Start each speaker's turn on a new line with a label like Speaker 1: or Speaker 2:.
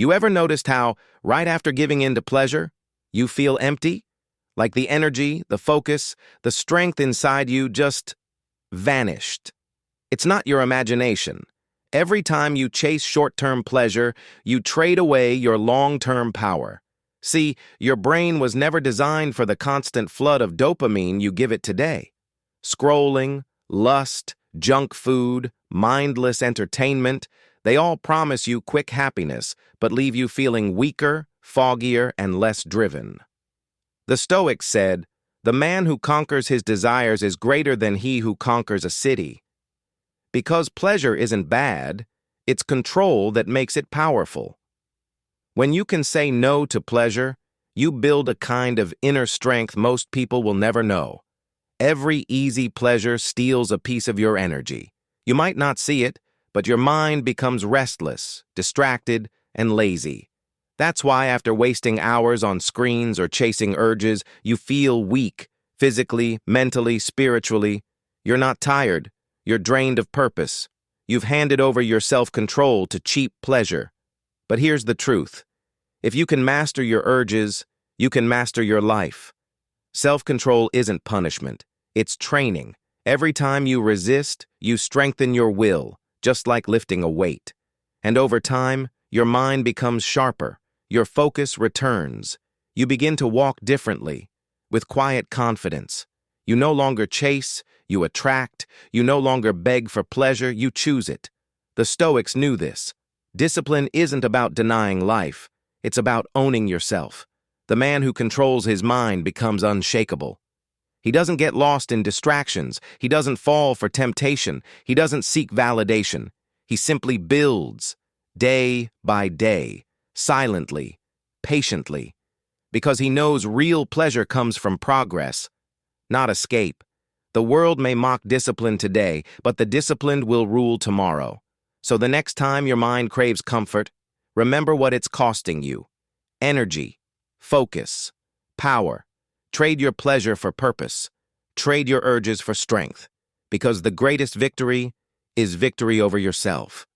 Speaker 1: You ever noticed how, right after giving in to pleasure, you feel empty? Like the energy, the focus, the strength inside you just vanished. It's not your imagination. Every time you chase short-term pleasure, you trade away your long-term power. See, your brain was never designed for the constant flood of dopamine you give it today. Scrolling, lust, junk food, mindless entertainment, they all promise you quick happiness, but leave you feeling weaker, foggier, and less driven. The Stoics said, "The man who conquers his desires is greater than he who conquers a city." Because pleasure isn't bad, it's control that makes it powerful. When you can say no to pleasure, you build a kind of inner strength most people will never know. Every easy pleasure steals a piece of your energy. You might not see it, but your mind becomes restless, distracted, and lazy. That's why after wasting hours on screens or chasing urges, you feel weak, physically, mentally, spiritually. You're not tired. You're drained of purpose. You've handed over your self-control to cheap pleasure. But here's the truth. If you can master your urges, you can master your life. Self-control isn't punishment. It's training. Every time you resist, you strengthen your will, just like lifting a weight. And over time, your mind becomes sharper. Your focus returns. You begin to walk differently, with quiet confidence. You no longer chase, you attract. You no longer beg for pleasure, you choose it. The Stoics knew this. Discipline isn't about denying life. It's about owning yourself. The man who controls his mind becomes unshakable. He doesn't get lost in distractions. He doesn't fall for temptation. He doesn't seek validation. He simply builds, day by day, silently, patiently, because he knows real pleasure comes from progress, not escape. The world may mock discipline today, but the disciplined will rule tomorrow. So the next time your mind craves comfort, remember what it's costing you. Energy, focus, power. Trade your pleasure for purpose. Trade your urges for strength. Because the greatest victory is victory over yourself.